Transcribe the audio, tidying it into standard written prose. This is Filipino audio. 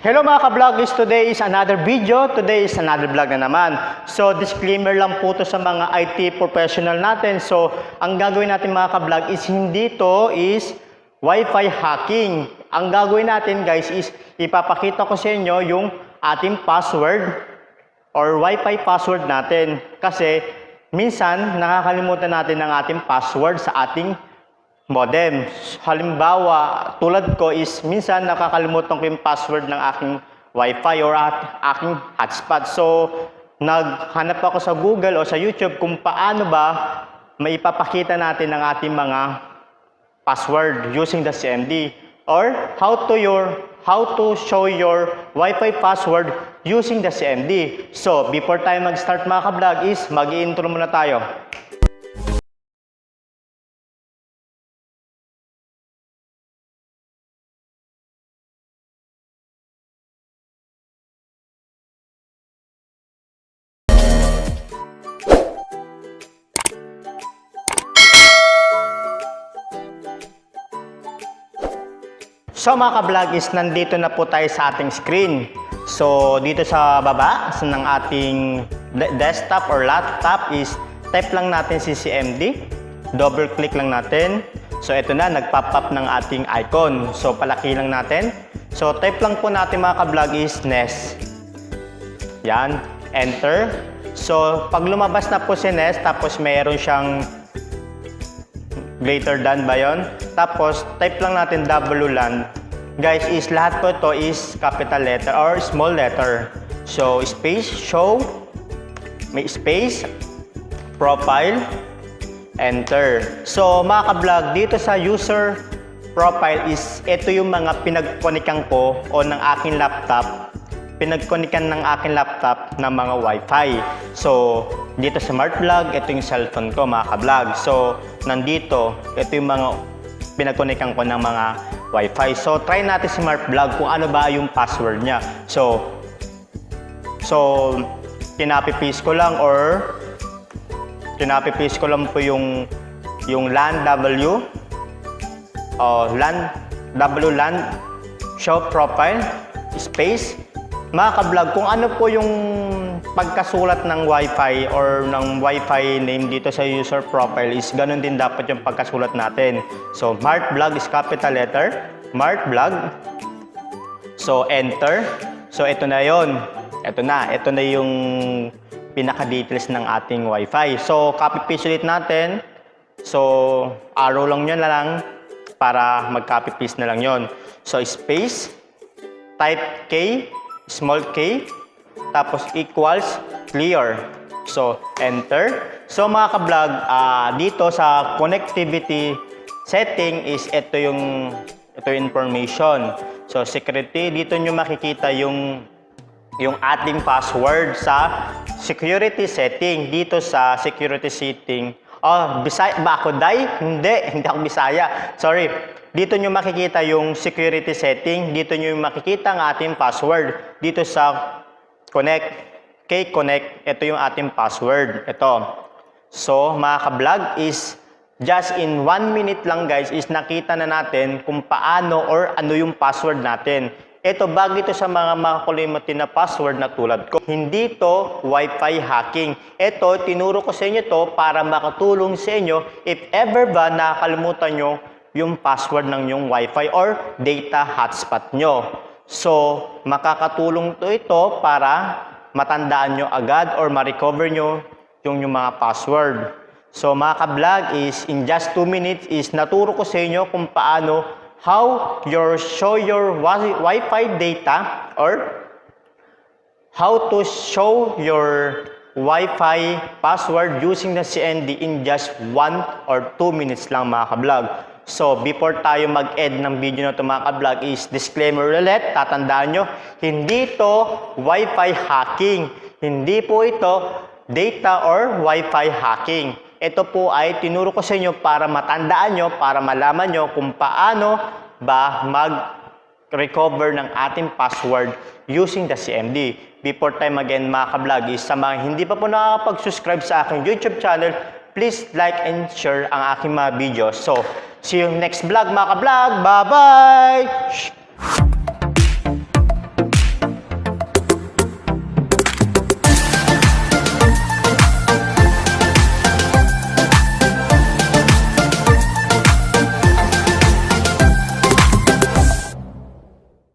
Hello mga ka-vloggers, today is another video, today is another vlog na naman. So disclaimer lang po to sa mga IT professional natin. So ang gagawin natin mga ka-vlog is hindi to is Wi-Fi hacking. Ang gagawin natin guys is ipapakita ko sa inyo yung ating password or Wi-Fi password natin. Kasi minsan nakakalimutan natin ang ating password sa ating modem. Halimbawa, tulad ko is minsan nakakalimutan ko yung password ng aking Wi-Fi or aking hotspot. So, naghanap ako sa Google o sa YouTube kung paano ba maipapakita natin ang ating mga password using the CMD or how to show your Wi-Fi password using the CMD. So, before tayo mag-start mga ka-vlog is mag-i-intro muna tayo. So mga ka-vlog is nandito na po tayo sa ating screen. So dito sa baba ng ating desktop or laptop is type lang natin si CMD. Double click lang natin. So ito na, nag-pop up ng ating icon. So palaki lang natin. So type lang po natin mga ka-vlog is NES. Yan, enter. So pag lumabas na po si NES tapos mayroon siyang greater than ba yun? Tapos, type lang natin WLAN. Guys, is lahat po ito is capital letter or small letter. So, space, show, may space, profile, enter. So, mga ka-vlog, dito sa user profile is ito yung mga pinagkonikan ko o ng aking laptop. Pinagkonikan ng aking laptop ng mga Wi-Fi. So, dito sa Smart Vlog, ito yung cellphone ko mga ka-vlog. So, nandito, ito yung mga pinagkonikan ko ng mga Wi-Fi. So, try natin si Smart Vlog kung ano ba yung password niya. So kinapipis ko lang po yung LAN W WLAN show profile space. Mga ka-vlog, kung ano po yung pagkasulat ng Wi-Fi or ng Wi-Fi name dito sa user profile is ganun din dapat yung pagkasulat natin. So, Mart Vlog is capital letter, Mart Vlog. So, enter. So, ito na yon. Ito na yung pinaka-details ng ating Wi-Fi. So, copy-paste ulit natin. So, arrow lang yun lang para mag-copy-paste na lang yon. So, space, type K, small k, tapos equals clear. So, enter. So, mga ka-vlog, dito sa connectivity setting is ito yung information. So, security, dito nyo makikita yung ating password sa security setting. Dito sa security setting. Oh, Bisaya ba ako, Day? Hindi ako Bisaya. Sorry. Dito nyo makikita yung security setting. Dito nyo makikita ang ating password. Dito sa K-Connect, ito yung ating password. Ito. So, mga ka-vlog is just in 1 minute lang guys is nakita na natin kung paano or ano yung password natin. Ito, bago ito sa mga makakalimutin na password na tulad ko. Hindi to Wi-Fi hacking. Ito, tinuro ko sa inyo to para makatulong sa inyo if ever ba nakakalimutan nyo yung password ng yung Wi-Fi or data hotspot nyo. So, makakatulong to ito para matandaan nyo agad or ma-recover nyo yung mga password. So, mga ka-vlog is in just 2 minutes is naturo ko sa inyo kung paano how show your Wi-Fi data or how to show your Wi-Fi password using the CMD in just 1 or 2 minutes lang mga ka-vlog. So, before tayo mag-end ng video na ito mga ka-vlog is disclaimer ulit, tatandaan nyo, hindi ito Wi-Fi hacking. Hindi po ito data or Wi-Fi hacking. Ito po ay tinuro ko sa inyo para matandaan nyo, para malaman nyo kung paano ba mag-recover ng ating password using the CMD. Before tayo mag-end mga ka-vlog is sa mga hindi pa po nakakapag-subscribe sa aking YouTube channel, please like and share ang aking mga videos. So, see you next vlog mga ka-vlog. Bye-bye!